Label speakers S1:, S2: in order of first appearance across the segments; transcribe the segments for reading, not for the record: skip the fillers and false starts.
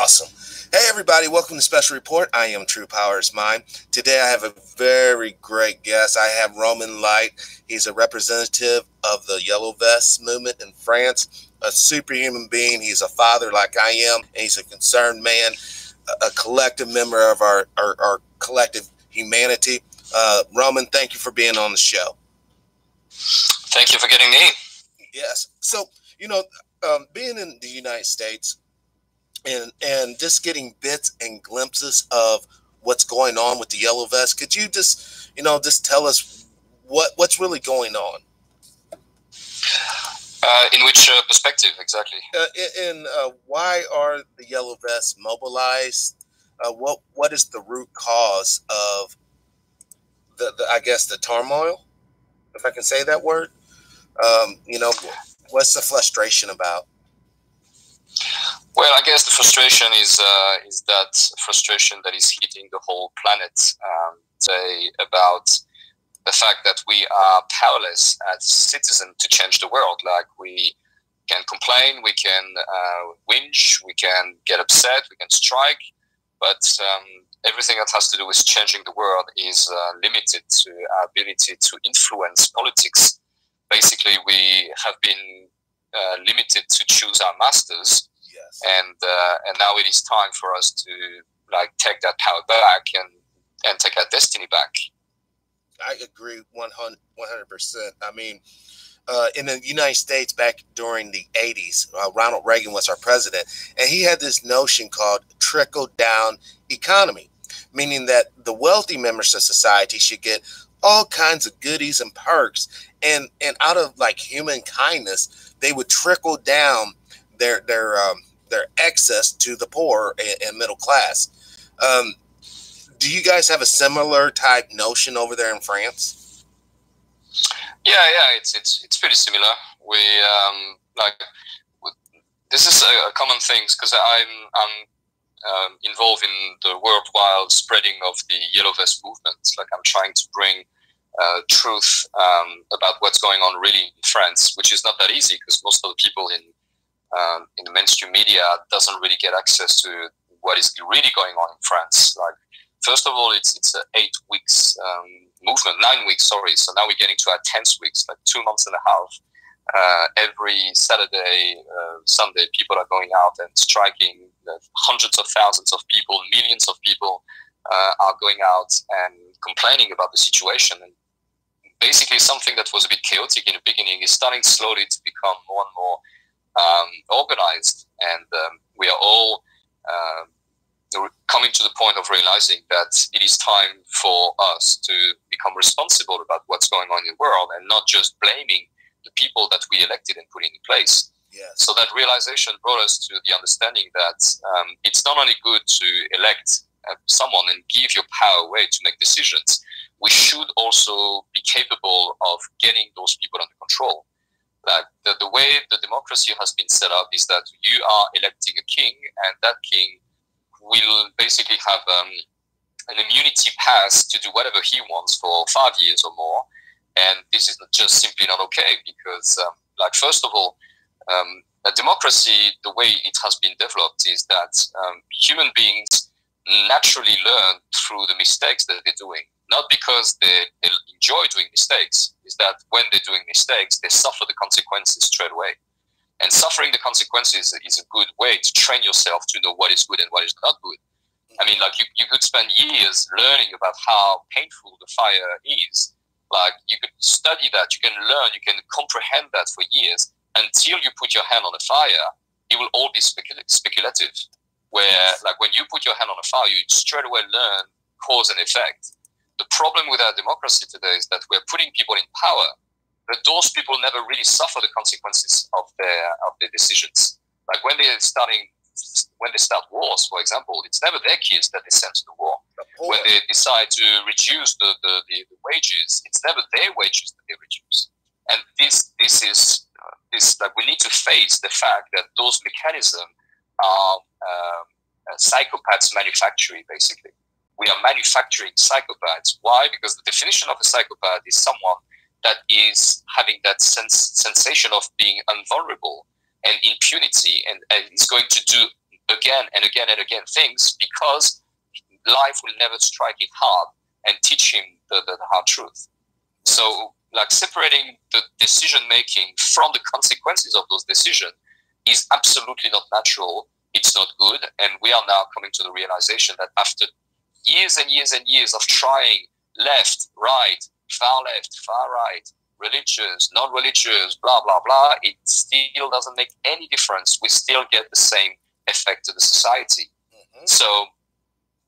S1: Awesome. Hey everybody, welcome to Special Report. I am TruePowerIsMine. Today I have a very great guest. I have Roman Light. He's a representative of the Yellow Vest movement in France, a superhuman being. He's a father like I am, and he's a concerned man, a collective member of our collective humanity. Roman, thank you for being on the show.
S2: Thank you for getting me.
S1: Yes. So, being in the United States, and just getting bits and glimpses of what's going on with the Yellow Vest. Could you just tell us what's really going on?
S2: In which perspective exactly?
S1: Why are the Yellow Vests mobilized? What is the root cause of the turmoil, if I can say that word? What's the frustration about?
S2: Well, I guess the frustration is that frustration that is hitting the whole planet. Say about the fact that we are powerless as citizens to change the world. Like, we can complain, we can whinge, we can get upset, we can strike, but everything that has to do with changing the world is limited to our ability to influence politics. Basically, we have been limited to choose our masters.
S1: Yes.
S2: And now it is time for us to take that power back and take our destiny back.
S1: I agree 100%. I mean, in the United States back during the 80s, Ronald Reagan was our president, and he had this notion called trickle-down economy, meaning that the wealthy members of society should get all kinds of goodies and perks, and out of human kindness, they would trickle down their excess to the poor and middle class. Do you guys have a similar type notion over there in France?
S2: Yeah, it's pretty similar. We this is a common thing because I'm involved in the worldwide spreading of the Yellow Vest movement. I'm trying to bring truth about what's going on really in France, which is not that easy because most of the people in the mainstream media doesn't really get access to what is really going on in France. First of all, it's an 8 weeks movement, 9 weeks, sorry. So now we're getting to our 10th weeks, 2 months and a half. Every Saturday, Sunday, people are going out and striking. Hundreds of thousands of people, millions of people are going out and complaining about the situation. And basically something that was a bit chaotic in the beginning is starting slowly to become more and more organized, and we are all coming to the point of realizing that it is time for us to become responsible about what's going on in the world and not just blaming the people that we elected and put in place.
S1: Yes. So
S2: that realization brought us to the understanding that it's not only good to elect someone and give your power away to make decisions, we should also be capable of getting those people under control. The way the democracy has been set up is that you are electing a king, and that king will basically have an immunity pass to do whatever he wants for 5 years or more. And this is just simply not okay because, first of all, a democracy, the way it has been developed is that human beings naturally learn through the mistakes that they're doing. Not because they enjoy doing mistakes, is that when they're doing mistakes, they suffer the consequences straight away. And suffering the consequences is a good way to train yourself to know what is good and what is not good. I mean, you could spend years learning about how painful the fire is. You could study that, you can learn, you can comprehend that for years until you put your hand on a fire. It will all be speculative. Where, when you put your hand on a fire, you straight away learn cause and effect. The problem with our democracy today is that we're putting people in power, but those people never really suffer the consequences of their decisions. When they start wars, for example, it's never their kids that they send to the war. When they decide to reduce the wages, it's never their wages that they reduce. And this is we need to face the fact that those mechanisms are psychopaths manufacturing, basically. We are manufacturing psychopaths. Why? Because the definition of a psychopath is someone that is having that sensation of being invulnerable and impunity, and is going to do again and again and again things, because life will never strike it hard and teach him the hard truth. So, like, separating the decision making from the consequences of those decisions is absolutely not natural. It's not good. And we are now coming to the realization that after years and years and years of trying left, right, far right, religious, non-religious, blah, blah, blah, it still doesn't make any difference. We still get the same effect to the society. So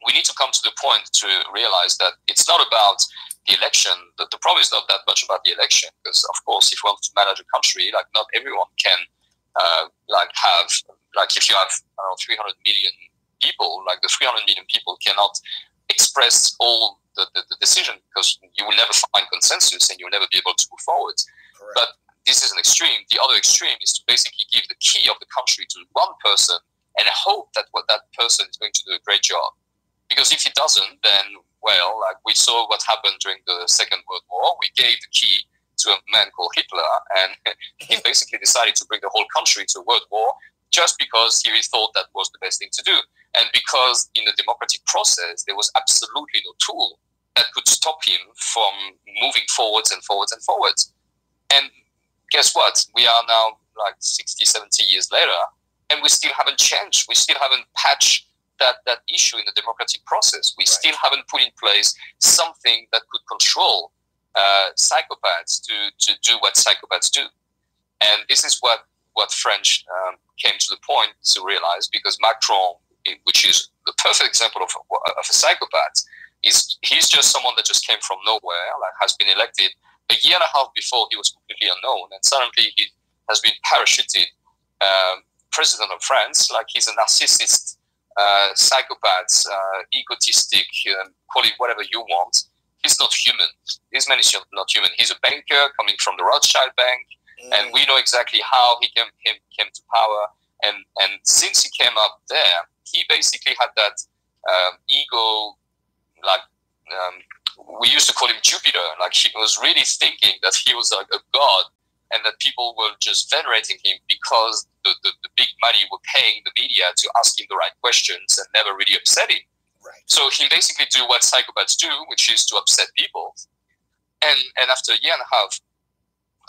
S2: we need to come to the point to realize that it's not about the election. The problem is not that much about the election, because, of course, if you want to manage a country, like, not everyone can, if you have, 300 million people, like, the 300 million people cannot express all the decision, because you will never find consensus and you'll never be able to move forward.
S1: Correct.
S2: But this is an extreme. The other extreme is to basically give the key of the country to one person and hope that that person is going to do a great job. Because if he doesn't, then, well, like we saw what happened during the Second World War. We gave the key to a man called Hitler, and he basically decided to bring the whole country to a world war just because he thought that was the best thing to do. And because in the democratic process, there was absolutely no tool that could stop him from moving forwards and forwards and forwards. And guess what? We are now like 60, 70 years later, and we still haven't changed. We still haven't patched that issue in the democratic process. We still haven't put in place something that could control psychopaths to do what psychopaths do. And this is what French came to the point to realize, because Macron, which is the perfect example of a psychopath, he's just someone that just came from nowhere, like has been elected a year and a half before he was completely unknown, and suddenly he has been parachuted president of France. Like, he's a narcissist, psychopath, egotistic, call it whatever you want. He's not human. This man is not human. He's a banker coming from the Rothschild Bank, and we know exactly how he came to power. And since he came up there, he basically had that ego, like we used to call him Jupiter. Like, he was really thinking that he was like a god, and that people were just venerating him because the big money were paying the media to ask him the right questions and never really upset him.
S1: Right. So
S2: he basically do what psychopaths do, which is to upset people. And after a year and a half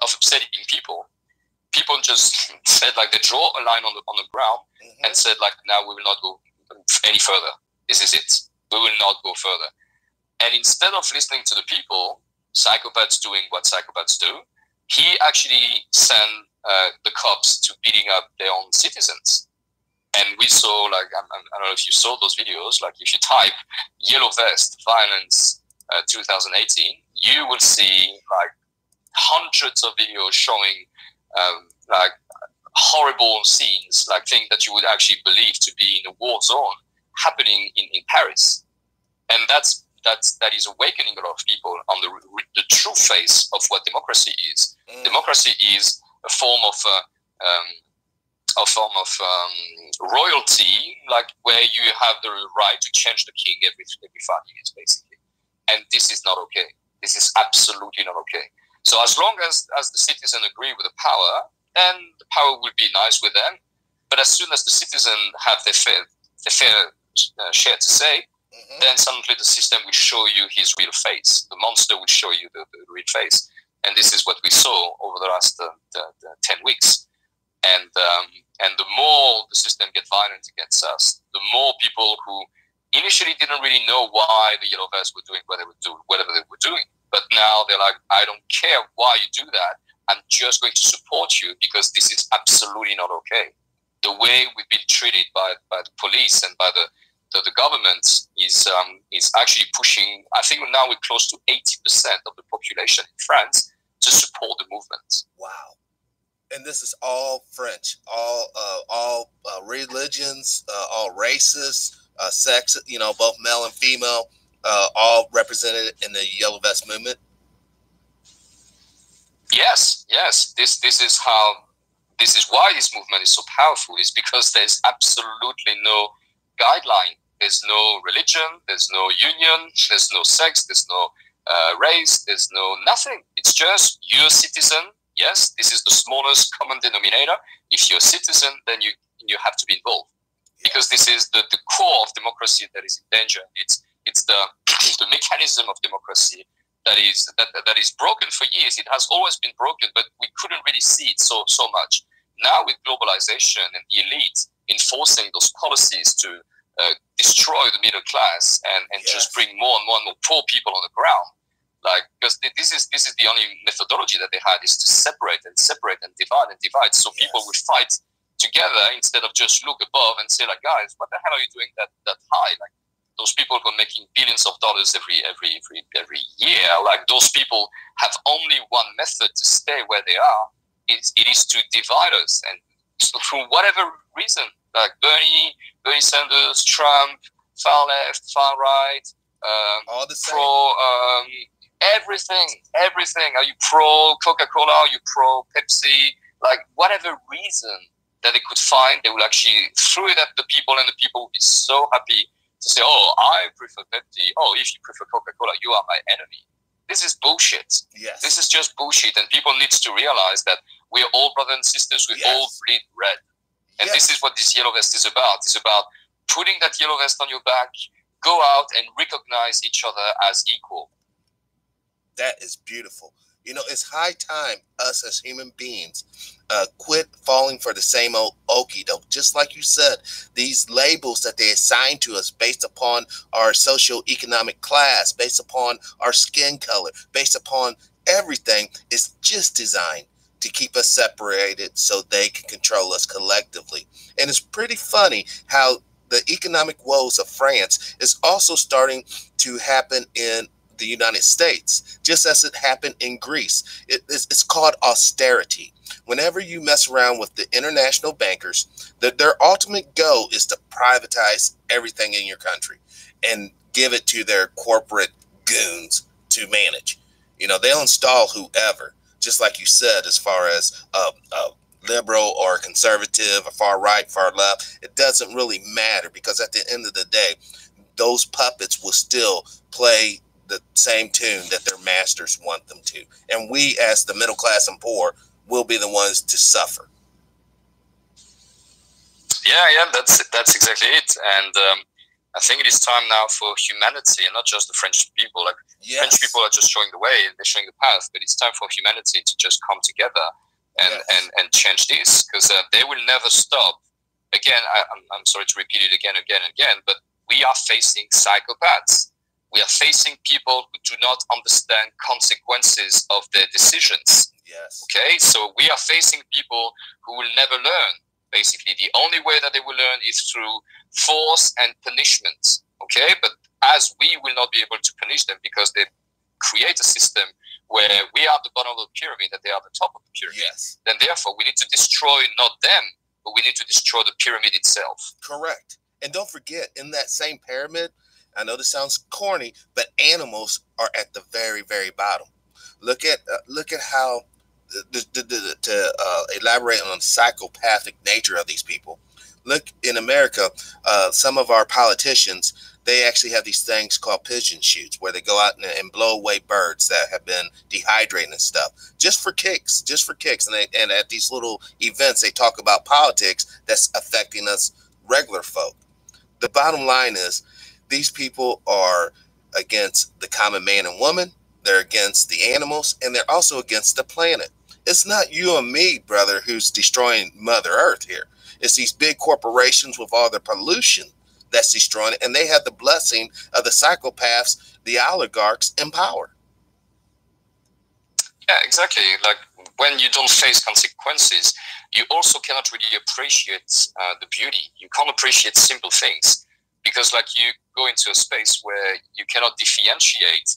S2: of upsetting people just said, like, they draw a line on the ground and said, like, now we will not go any further. This is it. We will not go further. And instead of listening to the people, psychopaths doing what psychopaths do, he actually sent the cops to beating up their own citizens. And we saw, like, I don't know if you saw those videos, like, if you type Yellow Vest Violence 2018, you will see, like, hundreds of videos showing, like, horrible scenes, like things that you would actually believe to be in a war zone happening in Paris. And that is awakening a lot of people on the true face of what democracy is. Democracy is a form of royalty, like, where you have the right to change the king every 5 years, basically. And this is not okay. This is absolutely not okay. So as long as the citizens agree with the power, then the power will be nice with them. But as soon as the citizens have their fair share to say, then suddenly the system will show you his real face. The monster will show you the real face. And this is what we saw over the last 10 weeks. And the more the system gets violent against us, the more people who initially didn't really know why the Yellow Vests were doing whatever they were doing. But now they're like, I don't care why you do that. I'm just going to support you because this is absolutely not okay. The way we've been treated by the police and by the government is actually pushing, I think now we're close to 80% of the population in France to support the movement.
S1: Wow. And this is all French, all religions, all races, sex, both male and female, all represented in the Yellow Vest movement.
S2: Yes. This is why this movement is so powerful, is because there's absolutely no guideline. There's no religion, there's no union, there's no sex, there's no race, there's no nothing. It's just you're a citizen. Yes, this is the smallest common denominator. If you're a citizen, then you have to be involved. because this is the core of democracy that is in danger. It's the the mechanism of democracy that is broken for years. It has always been broken, but we couldn't really see it so much. Now with globalization and the elite enforcing those policies to destroy the middle class and just bring more and more poor people on the ground, like, because this is the only methodology that they had, is to separate and divide. So people would fight together instead of just look above and say, like, guys, what the hell are you doing that high? Like, those people who are making billions of dollars every year, like, those people have only one method to stay where they are. It is to divide us, and so for whatever reason, like Bernie Sanders, Trump, far left, far right,
S1: all the same.
S2: pro everything. Are you pro Coca-Cola? Are you pro Pepsi? Like, whatever reason that they could find, they will actually throw it at the people, and the people will be so happy to say, oh, I prefer Pepsi. Oh, if you prefer Coca-Cola, you are my enemy. This is bullshit.
S1: Yes.
S2: This is just bullshit, and people need to realize that we're all brothers and sisters. We all bleed red. And this is what this yellow vest is about. It's about putting that yellow vest on your back, go out and recognize each other as equal.
S1: That is beautiful. You know, it's high time us as human beings quit falling for the same old okie doke. Just like you said, these labels that they assign to us based upon our socioeconomic class, based upon our skin color, based upon everything, is just designed to keep us separated so they can control us collectively. And it's pretty funny how the economic woes of France is also starting to happen in the United States, just as it happened in Greece. It's called austerity. Whenever you mess around with the international bankers, their ultimate goal is to privatize everything in your country and give it to their corporate goons to manage. You know, they'll install whoever, just like you said, as far as liberal or conservative or far right, far left. It doesn't really matter, because at the end of the day, those puppets will still play the same tune that their masters want them to. And we, as the middle class and poor, will be the ones to suffer.
S2: Yeah, that's exactly it. And I think it is time now for humanity, and not just the French people. Like, French people are just showing the way, they're showing the path, but it's time for humanity to just come together and change this, because they will never stop. Again, I'm sorry to repeat it again, but we are facing psychopaths. We are facing people who do not understand consequences of their decisions.
S1: Yes.
S2: Okay, so we are facing people who will never learn. Basically, the only way that they will learn is through force and punishment. Okay, but as we will not be able to punish them because they create a system where we are at the bottom of the pyramid and they are at the top of the pyramid, then therefore we need to destroy not them, but we need to destroy the pyramid itself.
S1: Correct. And don't forget, in that same pyramid, I know this sounds corny, but animals are at the very, very bottom. Look at how, to elaborate on the psychopathic nature of these people. Look, in America, some of our politicians, they actually have these things called pigeon shoots, where they go out and blow away birds that have been dehydrated and stuff, just for kicks. And at these little events, they talk about politics that's affecting us regular folk. The bottom line is, these people are against the common man and woman, they're against the animals, and they're also against the planet. It's not you and me, brother, who's destroying Mother Earth here. It's these big corporations with all the pollution that's destroying it, and they have the blessing of the psychopaths, the oligarchs in power.
S2: Yeah, exactly. Like, when you don't face consequences, you also cannot really appreciate the beauty. You can't appreciate simple things, because, like, you go into a space where you cannot differentiate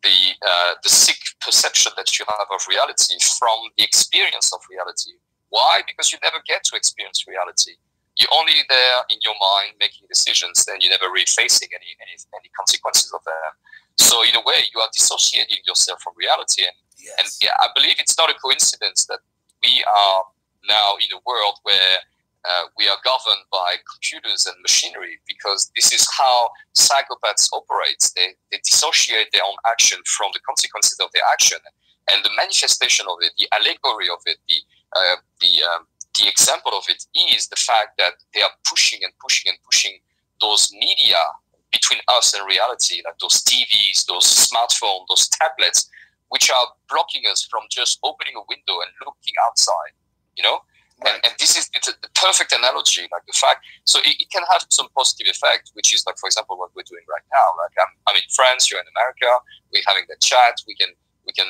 S2: the sick perception that you have of reality from the experience of reality. Why? Because you never get to experience reality. You're only there in your mind making decisions, and you're never really facing any consequences of them. So in a way, you are dissociating yourself from reality. And yeah, I believe it's not a coincidence that we are now in a world where we are governed by computers and machinery, because this is how psychopaths operate. They dissociate their own action from the consequences of their action, and the manifestation of it, the allegory of it, the example of it is the fact that they are pushing those media between us and reality, like those TVs, those smartphones, those tablets, which are blocking us from just opening a window and looking outside, you know? Right. And this is, it's a perfect analogy, like the fact, so it can have some positive effect, which is like, for example, what we're doing right now. Like I'm in France, you're in America, we're having the chat, we can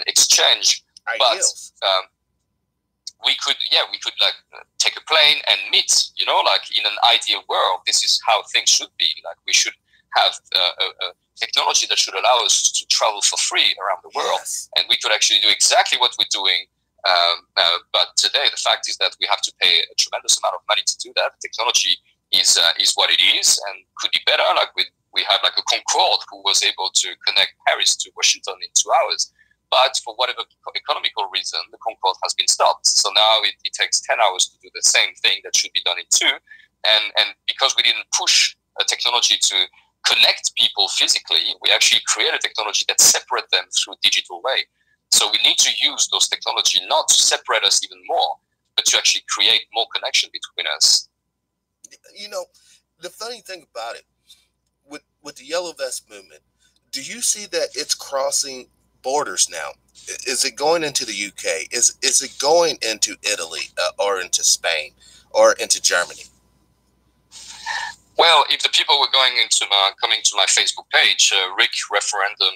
S2: exchange, ideals. But we could like take a plane and meet, you know, like in an ideal world, this is how things should be. Like we should have a technology that should allow us to travel for free around the world. Yes. And we could actually do exactly what we're doing. But today, the fact is that we have to pay a tremendous amount of money to do that. Technology is what it is and could be better. Like we had like a Concorde who was able to connect Paris to Washington in 2 hours. But for whatever economical reason, the Concorde has been stopped. So now it takes 10 hours to do the same thing that should be done in 2. And because we didn't push a technology to connect people physically, we actually created technology that separate them through digital way. So we need to use those technology not to separate us even more, but to actually create more connection between us.
S1: You know, the funny thing about it, with the Yellow Vest movement, do you see that it's crossing borders now? Is it going into the UK? Is it going into Italy or into Spain or into Germany?
S2: Well, if the people were coming to my Facebook page, Referendum,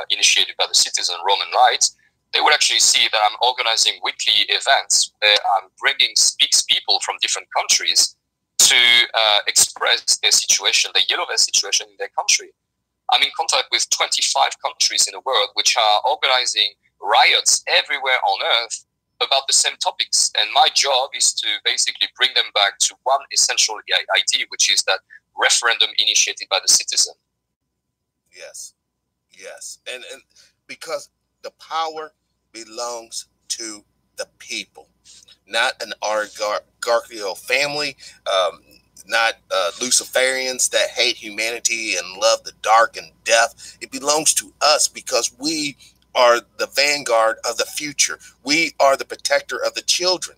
S2: initiated by the citizen Roman rights, they would actually see that I'm organizing weekly events where I'm bringing people from different countries to express their situation, the Yellow Vest situation in their country. I'm in contact with 25 countries in the world which are organizing riots everywhere on earth about the same topics. And my job is to basically bring them back to one essential idea, which is that referendum initiated by the citizen.
S1: Yes. Yes. And because the power belongs to the people, not an oligarchical family, not Luciferians that hate humanity and love the dark and death. It belongs to us because we are the vanguard of the future. We are the protector of the children,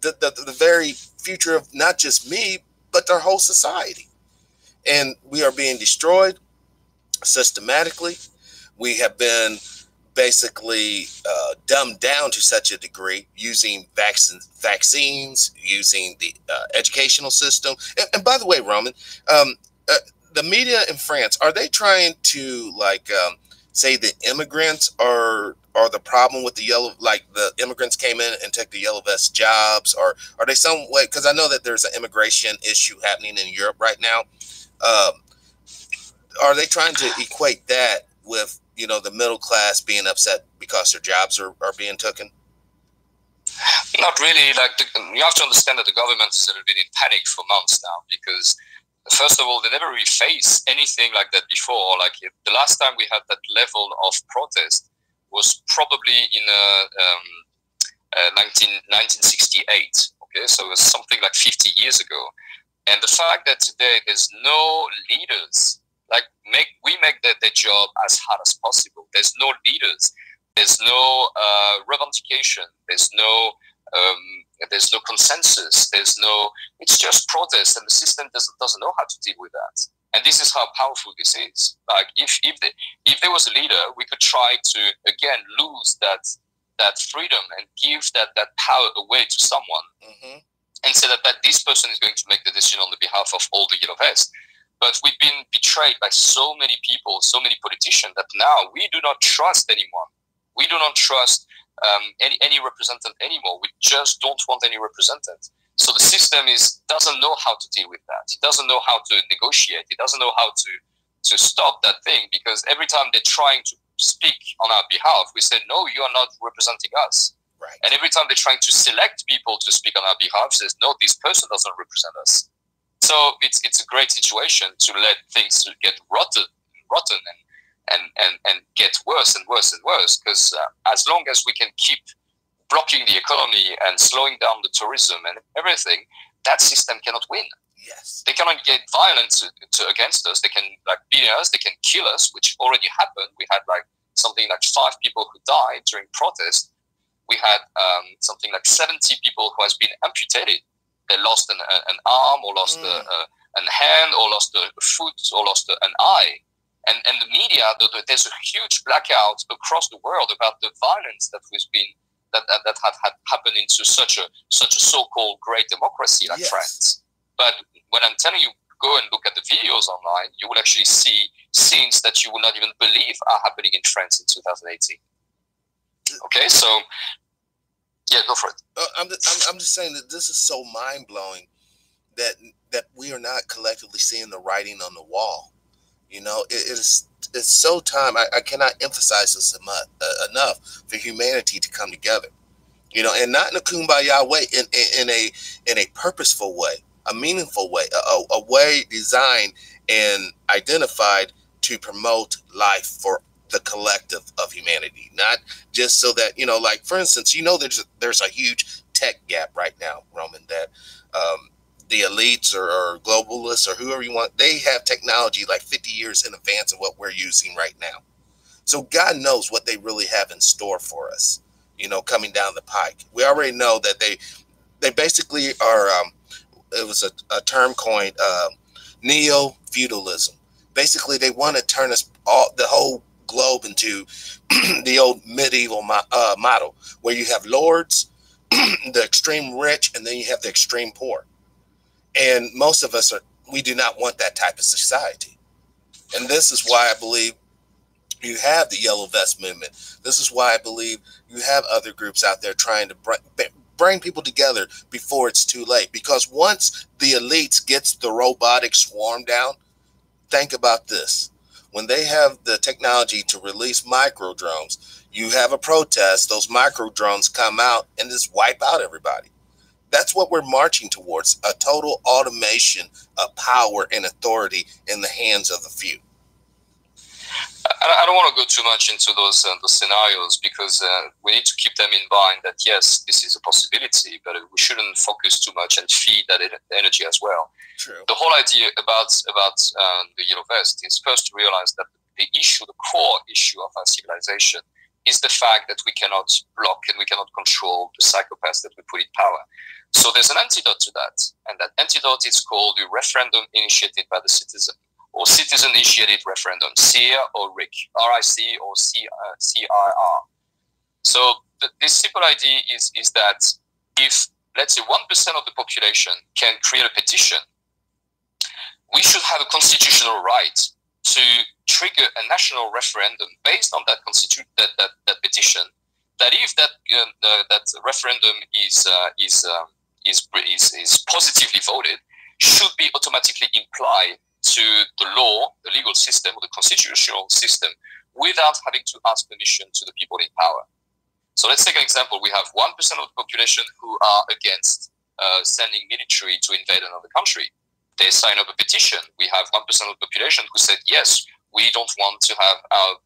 S1: the very future of not just me, but their whole society. And we are being destroyed systematically. We have been basically dumbed down to such a degree using vaccines, using the educational system. And by the way, Roman, the media in France, are they trying to say the immigrants are the problem with the yellow, like the immigrants came in and took the Yellow Vest jobs, or are they some way, because I know that there's an immigration issue happening in Europe right now. Are they trying to equate that with, you know, the middle class being upset because their jobs are being taken?
S2: Not really. Like you have to understand that the government has been in panic for months now because, first of all, they never really faced anything like that before. Like the last time we had that level of protest was probably in 1968. Okay, so it was something like 50 years ago. And the fact that today there's no leaders, like we make their job as hard as possible. There's no leaders. There's no revendication. There's no consensus. It's just protest, and the system doesn't know how to deal with that. And this is how powerful this is. Like if there was a leader, we could try to again lose that freedom and give that power away to someone, and say that this person is going to make the decision on the behalf of all the Yellow Vests. But we've been betrayed by so many people, so many politicians, that now we do not trust anyone. We do not trust any representative anymore. We just don't want any representative. So the system doesn't know how to deal with that. It doesn't know how to negotiate. It doesn't know how to stop that thing, because every time they're trying to speak on our behalf, we say, no, you are not representing us. Right. And every time they're trying to select people to speak on our behalf, says, no, this person doesn't represent us. So it's a great situation to let things get rotten and get worse and worse and worse, because as long as we can keep blocking the economy and slowing down the tourism and everything, that system cannot win.
S1: Yes,
S2: they cannot get violent against us. They can beat us. They can kill us, which already happened. We had something like 5 people who died during protest. We had something like 70 people who has been amputated. They lost an arm or lost hand, or lost a foot, or lost an eye. And the media, there's a huge blackout across the world about the violence that was been that had happened into such a so-called great democracy like France. But when I'm telling you, go and look at the videos online, you will actually see scenes that you will not even believe are happening in France in 2018. Okay, so yeah, go for it.
S1: I'm just saying that this is so mind blowing that we are not collectively seeing the writing on the wall. You know, it's so time. I cannot emphasize this enough for humanity to come together. You know, and not in a kumbaya way, in a purposeful way, a meaningful way, a way designed and identified to promote life for the collective of humanity, not just so that, you know, like for instance, you know, there's a huge tech gap right now, Roman, that the elites or globalists or whoever you want, they have technology like 50 years in advance of what we're using right now. So God knows what they really have in store for us, you know, coming down the pike. We already know that they basically are, it was a term coined, neo-feudalism. Basically, they want to turn us the whole globe into the old medieval model, where you have lords, the extreme rich, and then you have the extreme poor. And most of us we do not want that type of society. And this is why I believe you have the Yellow Vest movement. This is why I believe you have other groups out there trying to bring people together before it's too late. Because once the elites gets the robotic swarm down, think about this. When they have the technology to release micro drones, you have a protest, those micro drones come out and just wipe out everybody. That's what we're marching towards, a total automation of power and authority in the hands of the few.
S2: I don't want to go too much into those scenarios, because we need to keep them in mind that, yes, this is a possibility, but we shouldn't focus too much and feed that energy as well.
S1: True.
S2: The whole idea about the Yellow Vest is first to realize that the core issue of our civilization is the fact that we cannot block and we cannot control the psychopaths that we put in power. So there's an antidote to that, and that antidote is called the referendum initiated by the citizen, or citizen-initiated referendum, CIR or RIC, R-I-C or C-I-R. So this simple idea is that if, let's say, 1% of the population can create a petition, we should have a constitutional right to trigger a national referendum based on that petition. That if that referendum is positively voted, should be automatically implied to the law, the legal system, or the constitutional system, without having to ask permission to the people in power. So let's take an example. We have 1% of the population who are against sending military to invade another country. They sign up a petition. We have 1% of the population who said, yes, we don't want to have our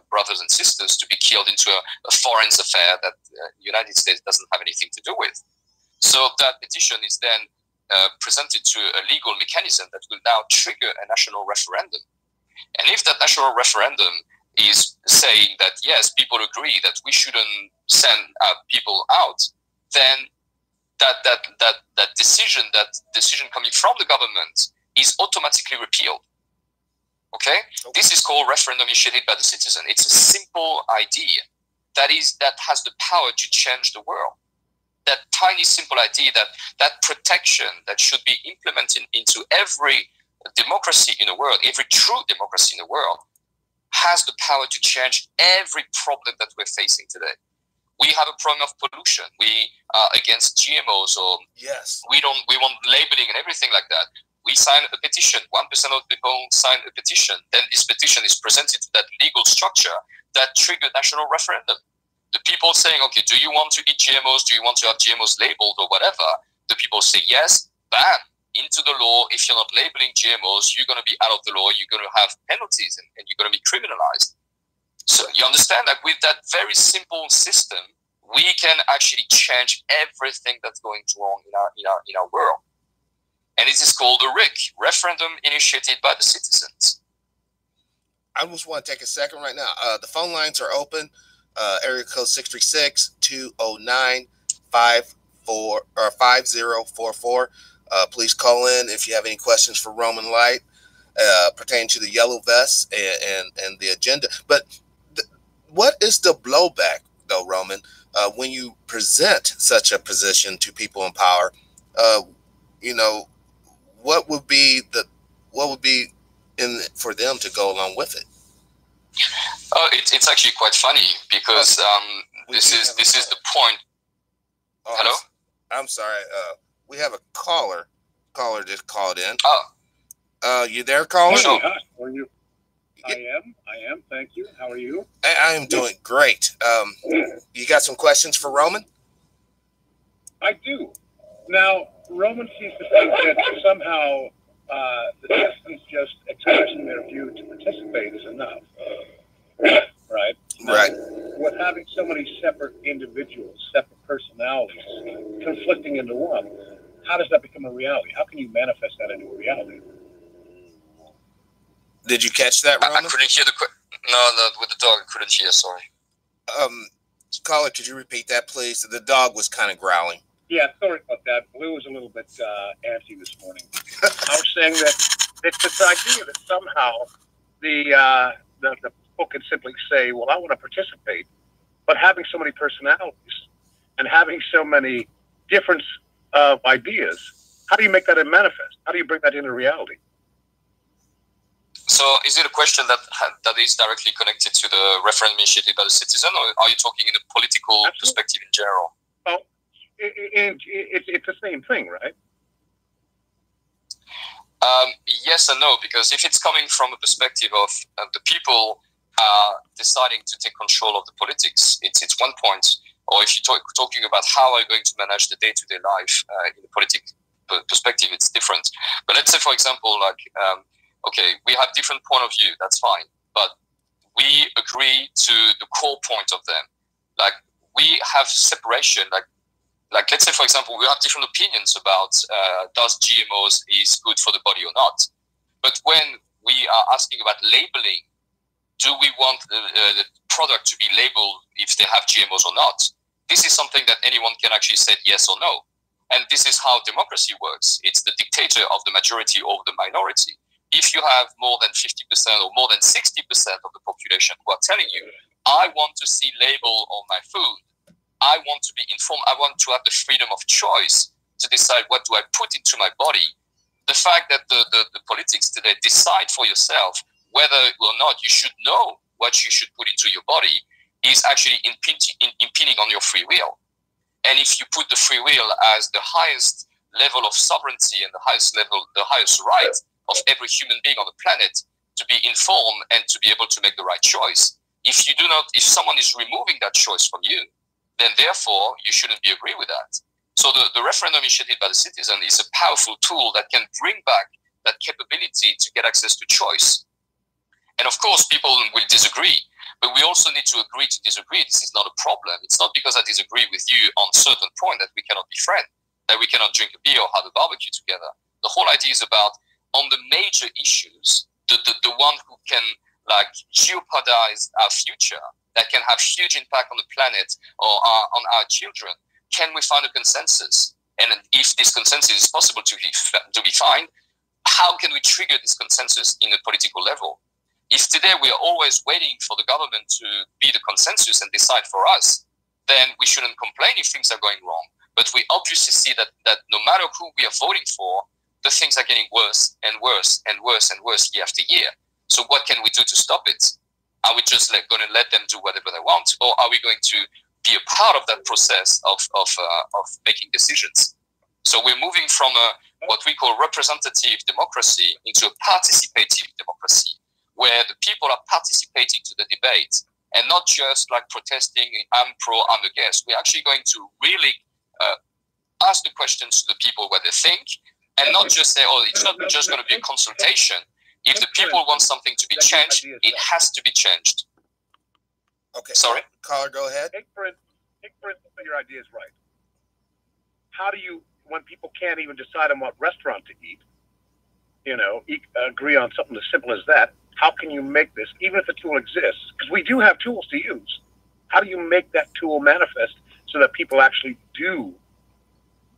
S2: brothers and sisters to be killed into a foreign affair that the United States doesn't have anything to do with. So that petition is then presented to a legal mechanism that will now trigger a national referendum. And if that national referendum is saying that, yes, people agree that we shouldn't send people out, then that decision coming from the government is automatically repealed. Okay? This is called referendum initiated by the citizen. It's a simple idea that has the power to change the world. That tiny simple idea that protection that should be implemented into every democracy in the world, every true democracy in the world, has the power to change every problem that we're facing today. We have a problem of pollution. We are against GMOs, or
S1: yes,
S2: we want labeling and everything like that. We sign a petition. 1% of people sign a petition. Then this petition is presented to that legal structure that triggered national referendum. The people saying, okay, do you want to eat GMOs? Do you want to have GMOs labeled or whatever? The people say yes, bam, into the law. If you're not labeling GMOs, you're going to be out of the law. You're going to have penalties and you're going to be criminalized. So you understand that with that very simple system, we can actually change everything that's going wrong in our world. And it is called a RIC, referendum initiated by the citizens.
S1: I just want to take a second right now. The phone lines are open. Area code 636-209-5044. Please call in if you have any questions for Roman Light pertaining to the yellow vests and the agenda. But what is the blowback, though, Roman, when you present such a position to people in power? You know, what would be in for them to go along with it?
S2: It's actually quite funny because this is the point.
S1: Oh,
S2: Hello?
S1: I'm sorry. We have a caller. Caller just called in.
S2: Oh.
S1: You there, caller?
S3: Hi. How are you? I am. Thank you. How are you?
S1: I am doing great. You got some questions for Roman?
S3: I do. Now, Roman seems to think that somehow the citizens just expressing their view to participate is enough. Right? Now,
S1: Right.
S3: With having so many separate individuals, separate personalities, conflicting into one, how does that become a reality? How can you manifest that into a reality?
S1: Did you catch that, Roman?
S2: I couldn't hear no, with the dog, I couldn't hear, sorry.
S1: Caller, could you repeat that, please? The dog was kind of growling.
S3: Yeah, sorry about that. Blue was a little bit antsy this morning. I was saying that it's this idea that somehow the people can simply say, well, I want to participate, but having so many personalities and having so many different ideas, how do you make that a manifest? How do you bring that into reality?
S2: So is it a question that is directly connected to the referendum initiated by the citizen, or are you talking in a political perspective in general?
S3: Well, it's the same thing, right?
S2: Yes and no, because if it's coming from a perspective of the people deciding to take control of the politics, it's one point. Or if you're talking about how are you going to manage the day-to-day life in the political perspective, it's different. But let's say, for example, like, okay, we have different point of view, that's fine. But we agree to the core point of them. Like, we have separation, like let's say, for example, we have different opinions about does GMOs is good for the body or not. But when we are asking about labeling, do we want the product to be labeled if they have GMOs or not? This is something that anyone can actually say yes or no. And this is how democracy works. It's the dictator of the majority over the minority. If you have more than 50% or more than 60% of the population who are telling you, I want to see label on my food, I want to be informed, I want to have the freedom of choice to decide what do I put into my body. The fact that the politics today decide for yourself whether or not you should know what you should put into your body is actually impinging on your free will. And if you put the free will as the highest level of sovereignty and the highest right of every human being on the planet to be informed and to be able to make the right choice, if someone is removing that choice from you, then therefore you shouldn't be agree with that. So the referendum initiated by the citizen is a powerful tool that can bring back that capability to get access to choice. And of course, people will disagree, but we also need to agree to disagree. This is not a problem. It's not because I disagree with you on a certain point that we cannot be friends, that we cannot drink a beer or have a barbecue together. The whole idea is about, on the major issues, the one who can like jeopardize our future, that can have huge impact on the planet or on our children, can we find a consensus? And if this consensus is possible to be found, how can we trigger this consensus in a political level? If today we are always waiting for the government to be the consensus and decide for us, then we shouldn't complain if things are going wrong. But we obviously see that no matter who we are voting for, the things are getting worse and worse and worse and worse year after year. So what can we do to stop it? Are we just going to let them do whatever they want, or are we going to be a part of that process of making decisions? So we're moving from what we call representative democracy into a participative democracy, where the people are participating to the debate and not just like protesting, I'm pro, I'm against. We're actually going to really ask the questions to the people what they think, and not just say, oh, it's not just going to be a consultation. If the people want something to be changed, it has to be changed.
S1: Okay.
S2: Sorry?
S1: Caller, go ahead.
S3: Take for instance that your idea is right. How do you, when people can't even decide on what restaurant to eat, agree on something as simple as that, how can you make this, even if the tool exists? Because we do have tools to use. How do you make that tool manifest so that people actually do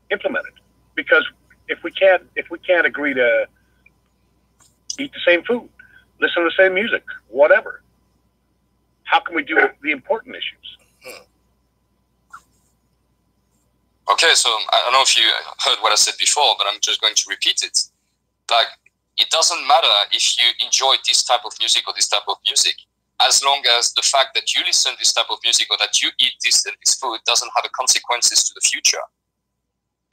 S3: implement it? Because if we can't agree to eat the same food, listen to the same music, whatever, how can we do the important issues?
S2: Okay, so I don't know if you heard what I said before, but I'm just going to repeat it. Like, it doesn't matter if you enjoy this type of music or this type of music, as long as the fact that you listen to this type of music or that you eat this and this food doesn't have consequences to the future.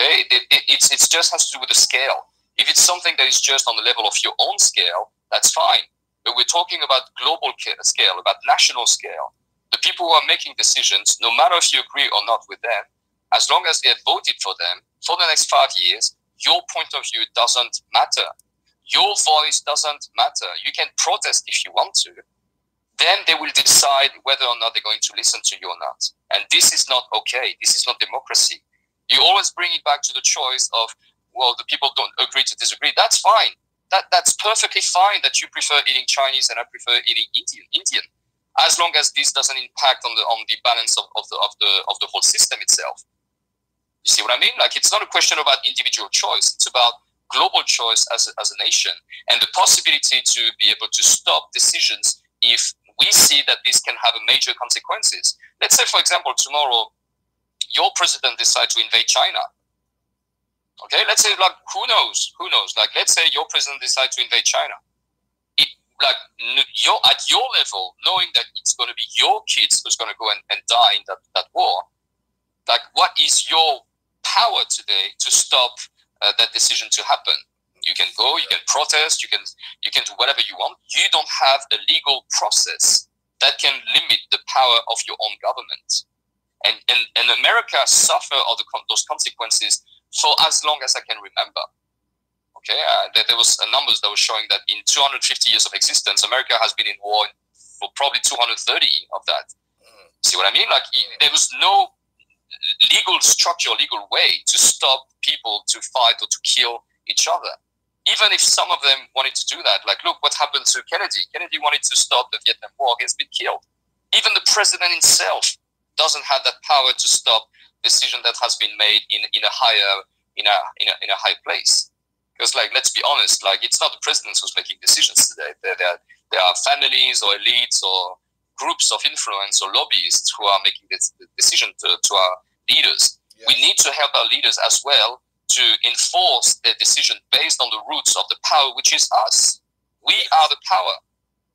S2: Okay? It just has to do with the scale. If it's something that is just on the level of your own scale, that's fine. But we're talking about global scale, about national scale. The people who are making decisions, no matter if you agree or not with them, as long as they had voted for them for the next 5 years, your point of view doesn't matter. Your voice doesn't matter. You can protest if you want to. Then they will decide whether or not they're going to listen to you or not. And this is not okay. This is not democracy. You always bring it back to the choice of, well, the people don't agree to disagree. That's fine. That's perfectly fine that you prefer eating Chinese and I prefer eating Indian, as long as this doesn't impact on the balance of the whole system itself. You see what I mean? Like, it's not a question about individual choice. It's about global choice as a nation, and the possibility to be able to stop decisions if we see that this can have major consequences. Let's say, for example, tomorrow your president decides to invade China. Okay, let's say, like, who knows? Like, let's say your president decides to invade China. At your level, knowing that it's going to be your kids who's going to go and die in that war, like, what is your power today to stop that decision to happen? You can go, you can protest, you can do whatever you want. You don't have a legal process that can limit the power of your own government. And America suffer all those consequences for as long as I can remember. Okay, there was a numbers that was showing that in 250 years of existence, America has been in war for probably 230 of that. See what I mean? Like, there was no legal structure, legal way to stop people to fight or to kill each other. Even if some of them wanted to do that, like, look what happened to Kennedy. Kennedy wanted to stop the Vietnam War. He's been killed. Even the president himself doesn't have that power to stop decision that has been made in a high place. Because, like, let's be honest, like, it's not the president who's making decisions today. There are families or elites or groups of influence or lobbyists who are making this decision to our leaders. Yes. We need to help our leaders as well to enforce their decision based on the roots of the power, which is us. We are the power.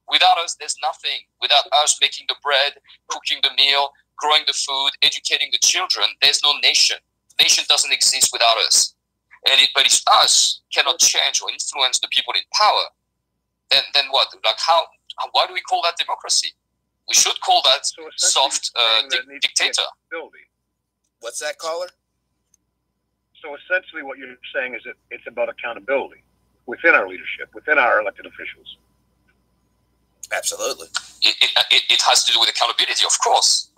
S2: Without us, there's nothing. Without us making the bread, cooking the meal, growing the food, educating the children, there's no nation. Nation doesn't exist without us. But if us cannot change or influence the people in power, then what? Like, why do we call that democracy? We should call that soft dictator.
S1: What's that, caller?
S3: So essentially what you're saying is that it's about accountability within our leadership, within our elected officials.
S1: Absolutely.
S2: It has to do with accountability, of course.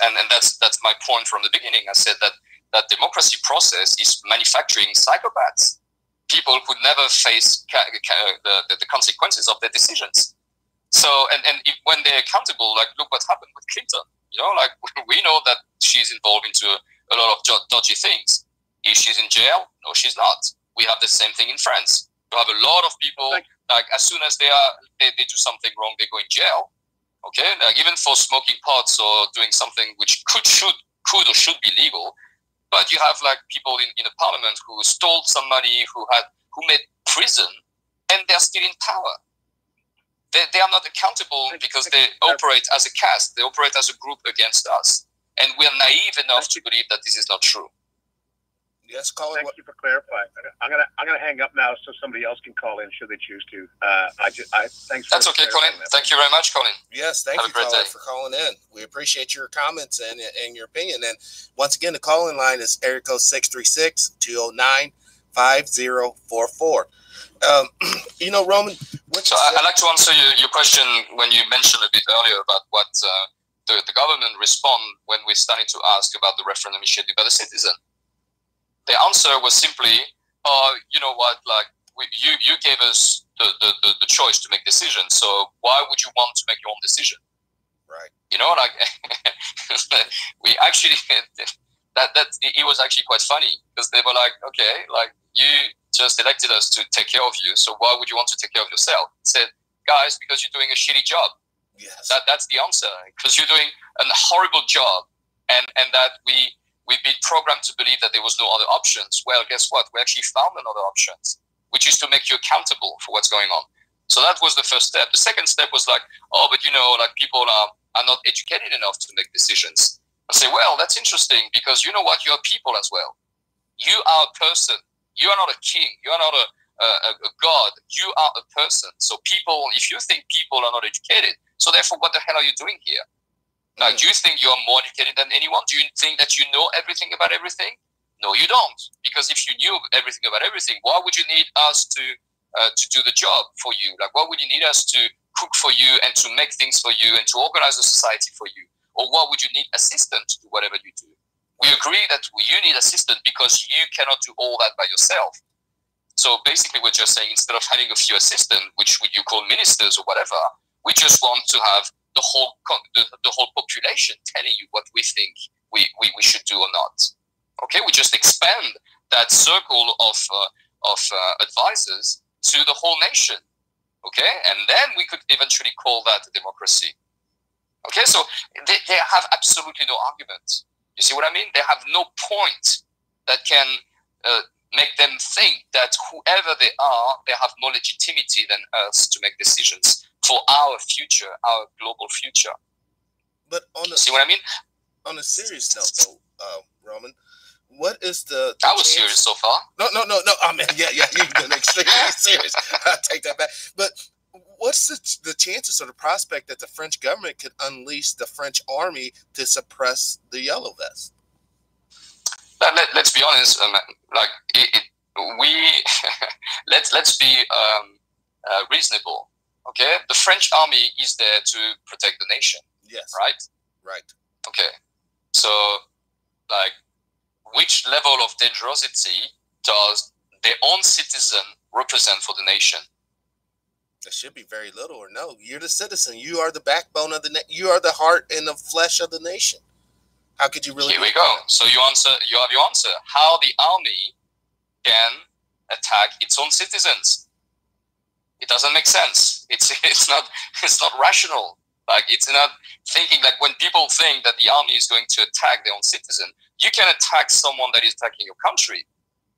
S2: And that's my point from the beginning. I said that democracy process is manufacturing psychopaths, people who never face the consequences of their decisions. So, when they're accountable, like, look what happened with Clinton. You know, like, we know that she's involved into a lot of dodgy things. If she's in jail, no, she's not. We have the same thing in France. You have a lot of people, like, as soon as they do something wrong, they go in jail. Okay, like, even for smoking pots or doing something which could or should be legal. But you have, like, people in the parliament who stole some money, who made prison, and they're still in power. They are not accountable because they operate as a caste. They operate as a group against us. And we're naive enough to believe that this is not true.
S1: Yes, caller.
S3: Thank you for clarifying. I'm gonna hang up now so somebody else can call in should they choose to. Thanks.
S2: That's okay, Colin. Thank you very much, Colin.
S1: Yes, thank you, caller, for calling in. We appreciate your comments and your opinion. And once again, the call-in line is area code 636-209-5044. You know, Roman.
S2: So I'd like to answer your question when you mentioned a bit earlier about what the government respond when we're starting to ask about the referendum initiative by the citizen. The answer was simply, you know what, like, you gave us the choice to make decisions, so why would you want to make your own decision?
S1: Right.
S2: You know, like, we actually, it was actually quite funny, because they were like, okay, like, you just elected us to take care of you, so why would you want to take care of yourself? He said, guys, because you're doing a shitty job.
S1: Yes.
S2: That's the answer. Because you're doing a horrible job, and that we've been programmed to believe that there was no other options. Well, guess what? We actually found another options, which is to make you accountable for what's going on. So that was the first step. The second step was like, oh, but like people are not educated enough to make decisions. I say, well, that's interesting, because you know what? You're people as well. You are a person. You are not a king. You are not a god. You are a person. So people, if you think people are not educated, so therefore, what the hell are you doing here? Now, do you think you are more educated than anyone? Do you think that you know everything about everything? No, you don't. Because if you knew everything about everything, why would you need us to do the job for you? Like, why would you need us to cook for you and to make things for you and to organize a society for you? Or why would you need assistance to do whatever you do? We agree that you need assistance because you cannot do all that by yourself. So basically, we're just saying, instead of having a few assistants, which you call ministers or whatever, we just want to have the whole population telling you what we think we should do or not. Okay, we just expand that circle of advisors to the whole nation. Okay, and then we could eventually call that a democracy. Okay, so they have absolutely no argument. You see what I mean? They have no point that can make them think that whoever they are, they have more legitimacy than us to make decisions for our future, our global future.
S1: But see
S2: what I mean?
S1: On a serious note, though, Roman, what is the
S2: I was serious so far.
S1: No. I mean, yeah, you've been extremely serious. I take that back. But what's the chances or the prospect that the French government could unleash the French army to suppress the Yellow Vest?
S2: Let's be honest. Let's be reasonable. Okay, the French army is there to protect the nation.
S1: Yes.
S2: Right. Okay. So, like, which level of dangerosity does their own citizen represent for the nation?
S1: There should be very little or no. You're the citizen. You are the backbone of the you are the heart and the flesh of the nation. How could you really?
S2: Here we go. So you have your answer. How the army can attack its own citizens? It doesn't make sense. It's not rational. Like, it's not thinking, like, when people think that the army is going to attack their own citizen, you can attack someone that is attacking your country.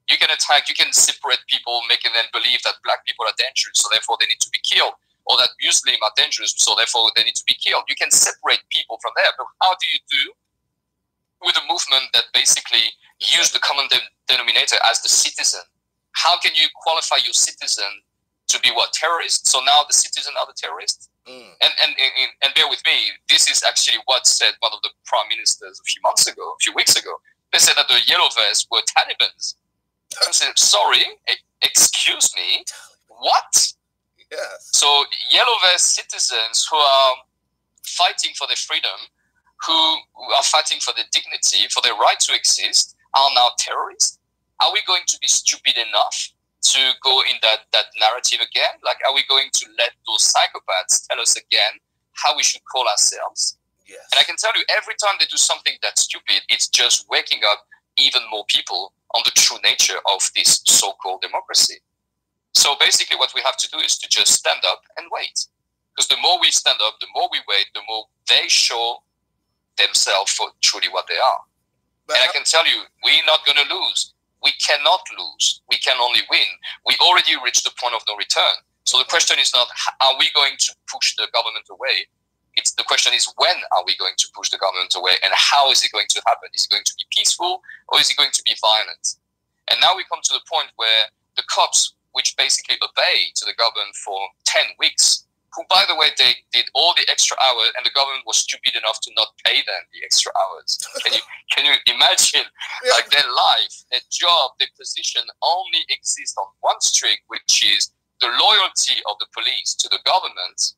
S2: You can separate people, making them believe that black people are dangerous, so therefore they need to be killed, or that Muslims are dangerous, so therefore they need to be killed. You can separate people from there. But how do you do with a movement that basically use the common denominator as the citizen? How can you qualify your citizen to be what, terrorists? So now the citizen are the terrorists? And bear with me, this is actually what said one of the prime ministers a few weeks ago. They said that the Yellow Vests were Talibans. I said, sorry, excuse me, what?
S1: Yes.
S2: So Yellow Vest citizens who are fighting for their freedom, who are fighting for their dignity, for their right to exist, are now terrorists? Are we going to be stupid enough to go in that narrative again? Like, are we going to let those psychopaths tell us again how we should call ourselves?
S1: Yes.
S2: And I can tell you, every time they do something that's stupid, it's just waking up even more people on the true nature of this so-called democracy. So basically what we have to do is to just stand up and wait. Because the more we stand up, the more we wait, the more they show themselves for truly what they are. But and I can tell you, we're not going to lose. We cannot lose. We can only win. We already reached the point of no return. So the question is not, are we going to push the government away? The question is, when are we going to push the government away, and how is it going to happen? Is it going to be peaceful, or is it going to be violent? And now we come to the point where the cops, which basically obey to the government for 10 weeks, who, by the way, they did all the extra hours, and the government was stupid enough to not pay them the extra hours. Can you imagine? Yeah. Like, their life, their job, their position only exists on one string, which is the loyalty of the police to the government.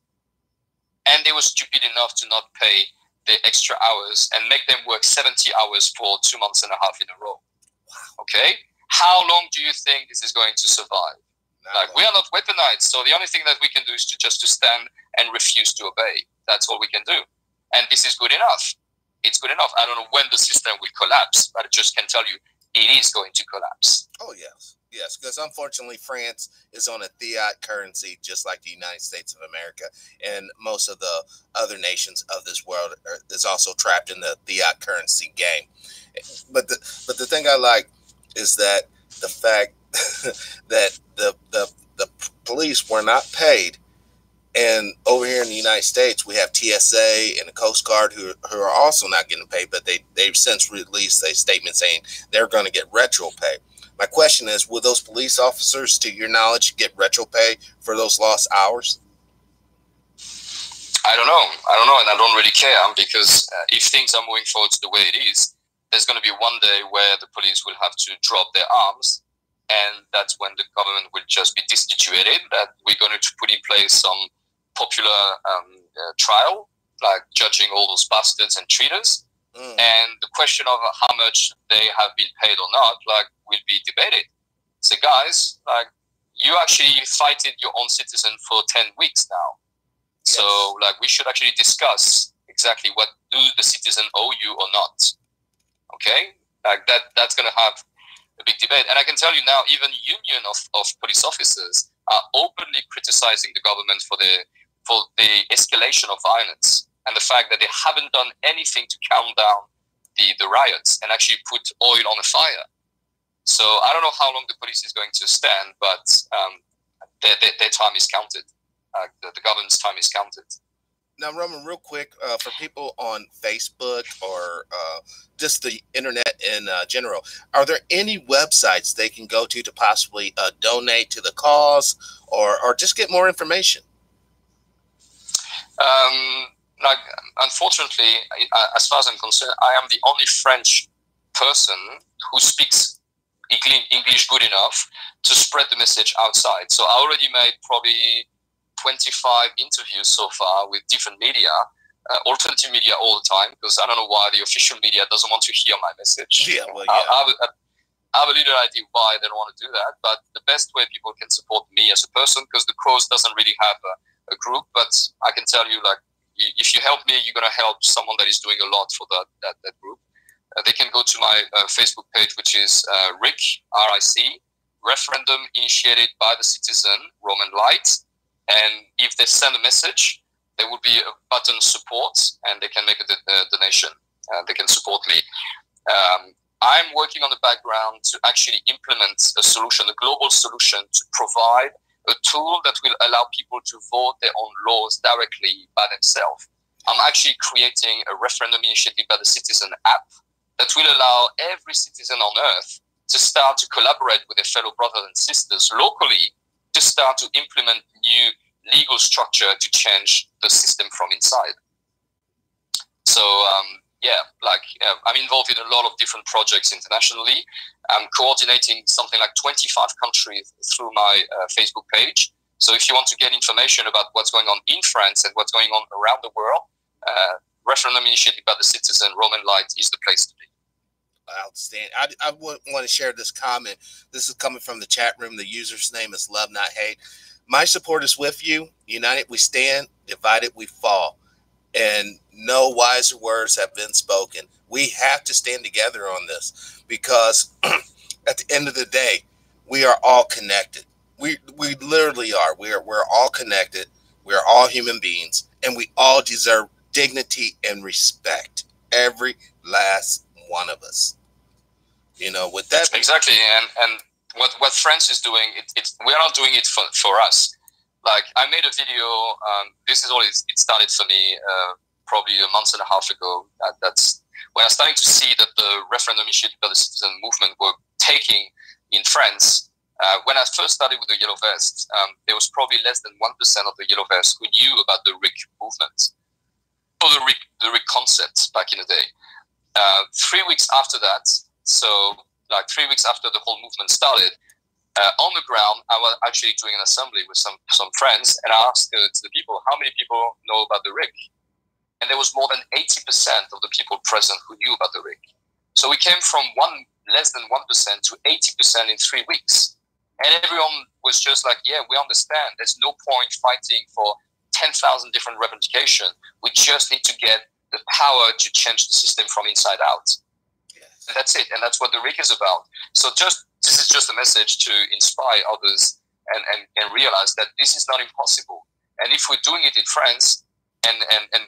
S2: And they were stupid enough to not pay the extra hours and make them work 70 hours for 2.5 months in a row. Wow. Okay? How long do you think this is going to survive? Like, we are not weaponized, so the only thing that we can do is to stand and refuse to obey. That's all we can do. And this is good enough. It's good enough. I don't know when the system will collapse, but I just can tell you, it is going to collapse.
S1: Oh, yes. Yes, because unfortunately, France is on a fiat currency, just like the United States of America, and most of the other nations of this world is also trapped in the fiat currency game. But the thing I like is that the fact that the police were not paid, and over here in the United States, we have TSA and the Coast Guard who are also not getting paid, but they've since released a statement saying they're going to get retro pay. My question is, will those police officers, to your knowledge, get retro pay for those lost hours?
S2: I don't know, and I don't really care, because if things are moving forward the way it is, there's going to be one day where the police will have to drop their arms, and that's when the government will just be destituted, that we're going to put in place some popular trial, like judging all those bastards and traitors. And the question of how much they have been paid or not, like, will be debated. So guys, like, you actually fighted your own citizen for 10 weeks now. Yes. So, like, we should actually discuss exactly what do the citizen owe you or not. Okay? Like, that's going to have a big debate. And I can tell you now, even union of police officers are openly criticizing the government for the escalation of violence and the fact that they haven't done anything to calm down the riots and actually put oil on the fire. So I don't know how long the police is going to stand, but their time is counted. The government's time is counted.
S1: Now, Roman, real quick, for people on Facebook or just the internet in general, are there any websites they can go to possibly donate to the cause or just get more information?
S2: Like, unfortunately, as far as I'm concerned, I am the only French person who speaks English good enough to spread the message outside. So I already made probably 25 interviews so far with different media, alternative media all the time, because I don't know why the official media doesn't want to hear my message.
S1: Yeah, well, yeah.
S2: I have a little idea why they don't want to do that, but the best way people can support me as a person, because the cause doesn't really have a group, but I can tell you, like, if you help me, you're going to help someone that is doing a lot for that group. They can go to my Facebook page, which is RIC, R-I-C, Referendum Initiated by the Citizen, Roman Light. And if they send a message, there will be a button support, and they can make a donation. They can support me. I'm working on the background to actually implement a solution, a global solution, to provide a tool that will allow people to vote their own laws directly by themselves. I'm actually creating a referendum initiated by the Citizen app that will allow every citizen on Earth to start to collaborate with their fellow brothers and sisters locally to start to implement new legal structure to change the system from inside. So, I'm involved in a lot of different projects internationally. I'm coordinating something like 25 countries through my Facebook page. So if you want to get information about what's going on in France and what's going on around the world, Referendum Initiated by the Citizen, Roman Light, is the place to be.
S1: Outstanding. I would want to share this comment. This is coming from the chat room. The user's name is Love Not Hate. My support is with you. United we stand, divided we fall. And no wiser words have been spoken. We have to stand together on this because at the end of the day, we are all connected. We literally are. We're all connected. We are all human beings, and we all deserve dignity and respect. Every last one of us. You know, with that
S2: exactly, and what France is doing, we are not doing it for us. Like, I made a video. This is all it started for me probably a month and a half ago. That's when I started to see that the referendum initiated by the citizen movement were taking in France. When I first started with the Yellow Vests, there was probably less than 1% of the Yellow Vests who knew about the RIC movement or the RIC concept back in the day. 3 weeks after that, so like 3 weeks after the whole movement started, on the ground, I was actually doing an assembly with some friends, and I asked the people, how many people know about the RIC? And there was more than 80% of the people present who knew about the RIC. So we came from less than 1% to 80% in 3 weeks. And everyone was just like, yeah, we understand. There's no point fighting for 10,000 different revendications. We just need to get the power to change the system from inside out.
S1: Yes.
S2: And that's it. And that's what the RIC is about. So this is just a message to inspire others and realize that this is not impossible. And if we're doing it in France and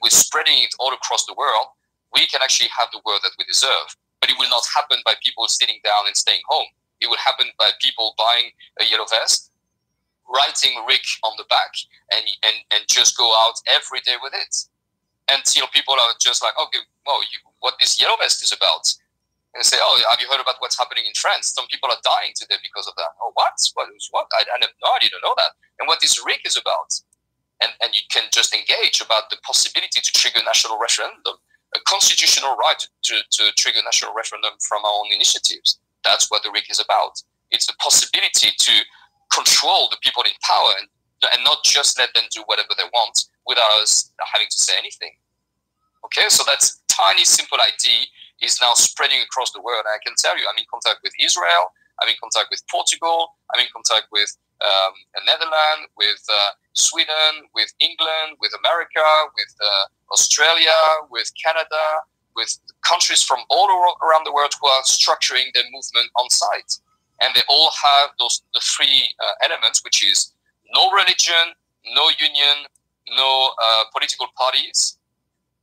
S2: we're spreading it all across the world, we can actually have the world that we deserve. But it will not happen by people sitting down and staying home. It will happen by people buying a yellow vest, writing RIC on the back, and just go out every day with it. Until people are just like, okay, well, what this yellow vest is about. And they say, oh, have you heard about what's happening in France? Some people are dying today because of that. Oh, what? What? I didn't know that. And what this RIC is about. And you can just engage about the possibility to trigger national referendum, a constitutional right to trigger national referendum from our own initiatives. That's what the RIC is about. It's the possibility to control the people in power and not just let them do whatever they want without us having to say anything. Okay, so that tiny, simple idea is now spreading across the world. And I can tell you, I'm in contact with Israel, I'm in contact with Portugal, I'm in contact with Netherlands, with Sweden, with England, with America, with Australia, with Canada, with countries from all around the world who are structuring their movement on site. And they all have the three elements, which is no religion, no union, no political parties,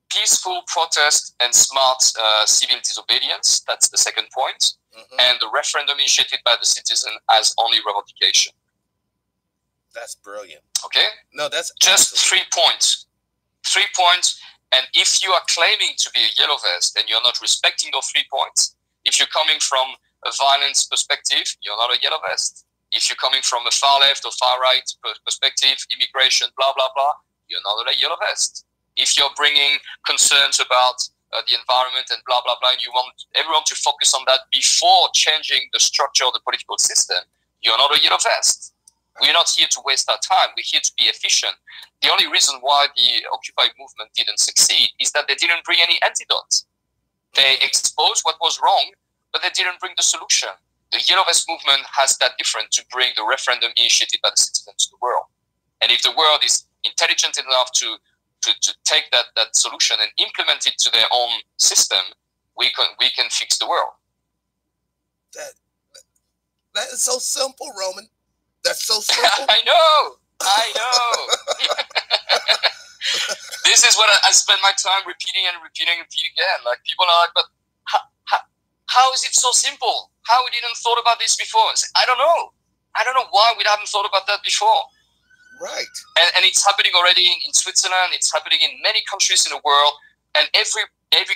S2: peaceful protest, and smart civil disobedience. That's the second point. And the referendum initiated by the citizen as only revocation.
S1: That's brilliant.
S2: Okay?
S1: No, that's
S2: just
S1: awesome.
S2: 3 points. 3 points. And if you are claiming to be a yellow vest and you're not respecting those 3 points, if you're coming from a violence perspective, you're not a yellow vest. If you're coming from a far left or far right perspective, immigration, blah, blah, blah, you're not a yellow vest. If you're bringing concerns about the environment and blah, blah, blah, and you want everyone to focus on that before changing the structure of the political system, you're not a yellow vest. We're not here to waste our time. We're here to be efficient. The only reason why the Occupy movement didn't succeed is that they didn't bring any antidotes. They exposed what was wrong, but they didn't bring the solution. The Yellow Vest movement has that different to bring the referendum initiated by the citizens to the world. And if the world is intelligent enough to take that solution and implement it to their own system, we can fix the world.
S1: That is so simple, Roman. That's so simple.
S2: I know. This is what I spend my time repeating and repeating again. Like, people are like, but how is it so simple? How we didn't thought about this before? I don't know. I don't know why we haven't thought about that before.
S1: Right.
S2: And it's happening already in Switzerland. It's happening in many countries in the world. And every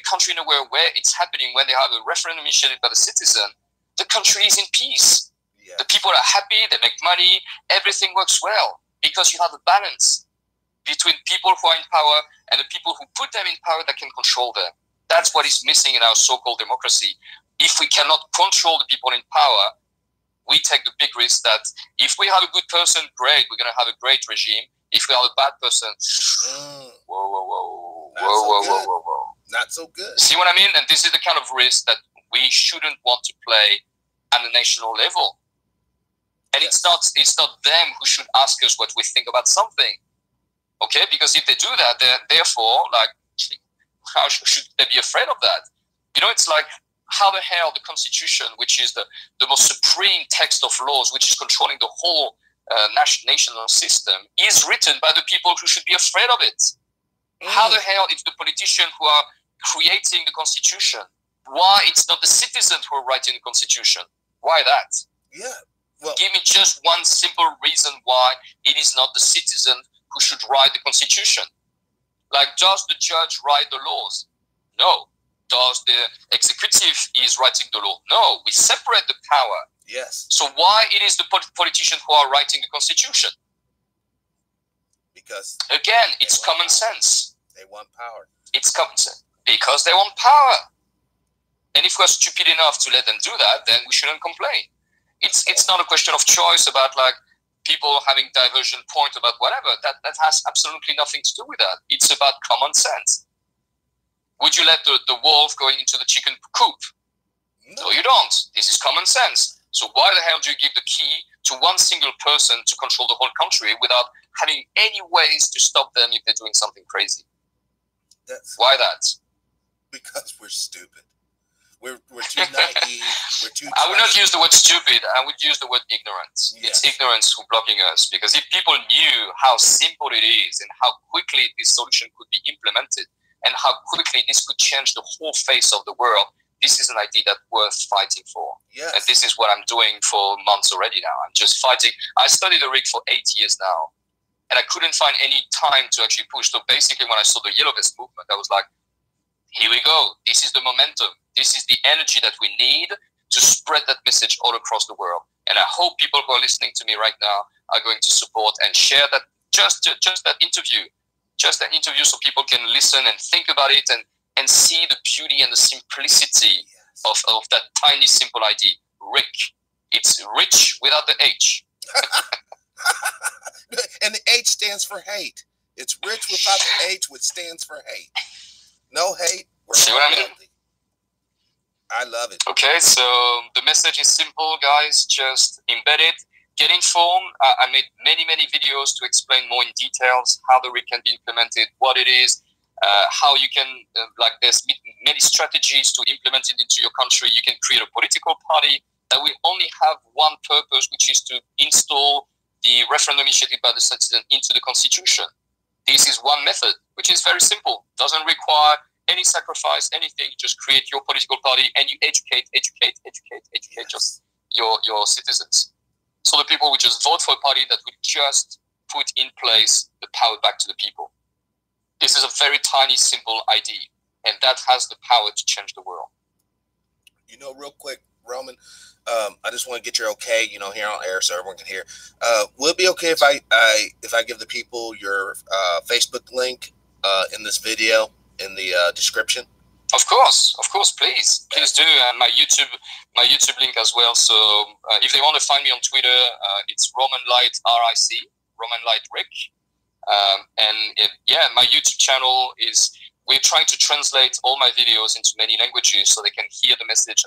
S2: country in the world where it's happening, when they have a referendum initiated by the citizen, the country is in peace. Yeah. The people are happy, they make money, everything works well, because you have a balance between people who are in power and the people who put them in power that can control them. That's what is missing in our so-called democracy. If we cannot control the people in power, we take the big risk that if we have a good person, great, we're going to have a great regime. If we have a bad person, whoa.
S1: Not so good.
S2: See what I mean? And this is the kind of risk that we shouldn't want to play at a national level. And it's not them who should ask us what we think about something. Okay? Because if they do that, then therefore, like, how should they be afraid of that? You know, it's like, how the hell the Constitution, which is the most supreme text of laws, which is controlling the whole national system, is written by the people who should be afraid of it? How the hell it's the politicians who are creating the Constitution? Why it's not the citizens who are writing the Constitution? Why that?
S1: Yeah. Well,
S2: give me just one simple reason why it is not the citizen who should write the Constitution. Like, does the judge write the laws? No. Does the executive is writing the law? No. We separate the power.
S1: Yes.
S2: So why it is the politicians who are writing the Constitution?
S1: Because
S2: again, it's common sense.
S1: They want power.
S2: It's common sense. Because they want power. And if we're stupid enough to let them do that, then we shouldn't complain. It's not a question of choice about, like, people having diversion point about whatever. That has absolutely nothing to do with that. It's about common sense. Would you let the wolf go into the chicken coop? No, you don't. This is common sense. So why the hell do you give the key to one single person to control the whole country without having any ways to stop them if they're doing something crazy? Why that?
S1: Because we're stupid. We're too naive. We're too.
S2: I would not use the word stupid. I would use the word ignorance.
S1: Yes.
S2: It's ignorance who's blocking us. Because if people knew how simple it is and how quickly this solution could be implemented and how quickly this could change the whole face of the world, this is an idea that's worth fighting for.
S1: Yes.
S2: And this is what I'm doing for months already now. I'm just fighting. I studied the rig for 8 years now, and I couldn't find any time to actually push. So basically, when I saw the Yellow Vest movement, I was like, here we go. This is the momentum. This is the energy that we need to spread that message all across the world. And I hope people who are listening to me right now are going to support and share that, just that interview. Just that interview so people can listen and think about it and see the beauty and the simplicity of that tiny, simple idea. Rick. It's rich without the H.
S1: And the H stands for hate. It's rich without the H, which stands for hate. No hate.
S2: See what I mean?
S1: I love it.
S2: Okay, so the message is simple, guys. Just embed it. Get informed. I made many videos to explain more in details how the rig can be implemented, what it is, how you can, there's many strategies to implement it into your country. You can create a political party that will only have one purpose, which is to install the referendum initiated by the citizen into the constitution. This is one method, which is very simple. Doesn't require any sacrifice, anything. Just create your political party and you educate just your citizens. So the people will just vote for a party that will just put in place the power back to the people. This is a very tiny, simple idea, and that has the power to change the world.
S1: You know, real quick, Roman, I just want to get your okay, here on air so everyone can hear. Will it be okay if I give the people your Facebook link in this video in the description?
S2: Of course, please do, and my YouTube link as well. So if they want to find me on Twitter, it's Roman Light RIC, Roman Light Rick, my YouTube channel is. We're trying to translate all my videos into many languages so they can hear the message.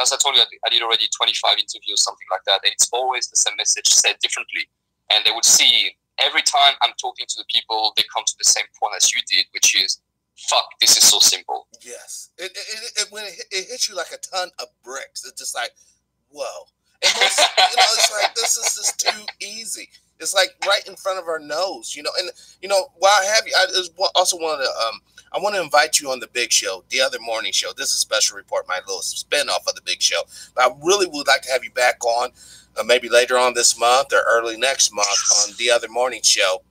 S2: As I told you, I did already 25 interviews, something like that, and it's always the same message said differently. And they would see every time I'm talking to the people, they come to the same point as you did, which is, fuck, this is so simple.
S1: Yes. When it hits you like a ton of bricks, it's just like, whoa. And most, it's like, this is just too easy. It's like right in front of our nose, and, while I have you, I want to invite you on the big show, the other morning show. This is a special report, my little spinoff of the big show. But I really would like to have you back on, maybe later on this month or early next month on the other morning show.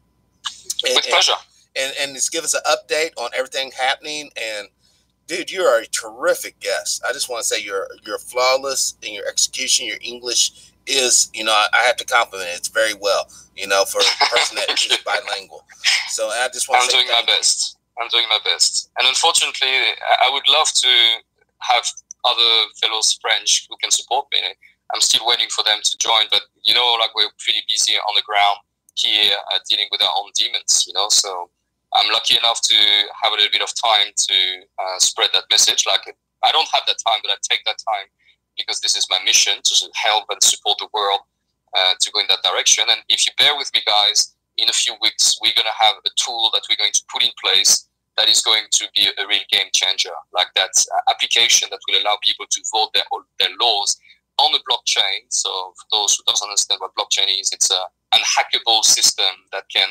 S2: With pleasure.
S1: And just give us an update on everything happening. And dude, you are a terrific guest. I just want to say you're flawless in your execution. Your English is, I have to compliment it. It's very well, for a person that is bilingual. So I just want to say
S2: I'm doing my best. And unfortunately, I would love to have other fellows French who can support me. I'm still waiting for them to join, but we're pretty busy on the ground here dealing with our own demons, so I'm lucky enough to have a little bit of time to spread that message. I don't have that time, but I take that time because this is my mission to help and support the world to go in that direction. And if you bear with me, guys, in a few weeks, we're going to have a tool that we're going to put in place that is going to be a real game changer, like that application that will allow people to vote their laws on the blockchain. So for those who don't understand what blockchain is, it's an unhackable system that can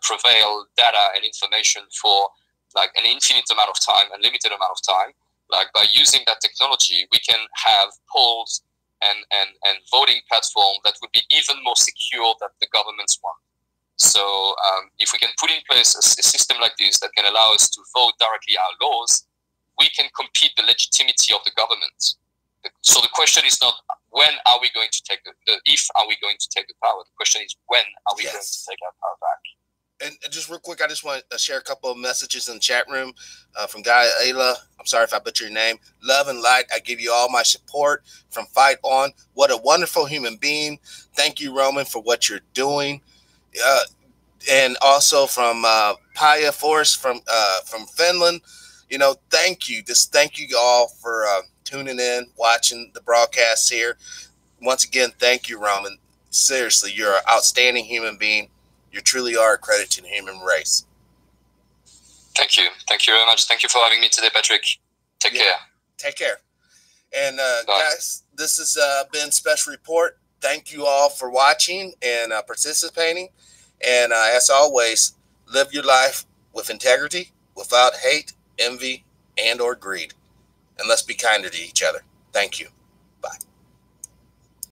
S2: prevail data and information for like an infinite amount of time, unlimited amount of time. Like by using that technology, we can have polls and voting platform that would be even more secure than the government's one. So if we can put in place a system like this that can allow us to vote directly our laws, we can compete the legitimacy of the government. So the question is not when are we going to take if are we going to take the power. The question is when are we going to take our power back.
S1: And just real quick, I just want to share a couple of messages in the chat room from Guy Ayla. I'm sorry if I butcher your name. Love and light. I give you all my support from Fight On. What a wonderful human being. Thank you, Roman, for what you're doing. And also from Paya Force from Finland. Thank you. Just thank you all for tuning in, watching the broadcast here. Once again, thank you, Roman. Seriously, you're an outstanding human being. You truly are a credit to the human race.
S2: Thank you. Thank you very much. Thank you for having me today, Patrick. Take care.
S1: Take care. And guys, this has been Special Report. Thank you all for watching and participating. And as always, live your life with integrity, without hate, envy, and or greed. And let's be kinder to each other. Thank you. Bye.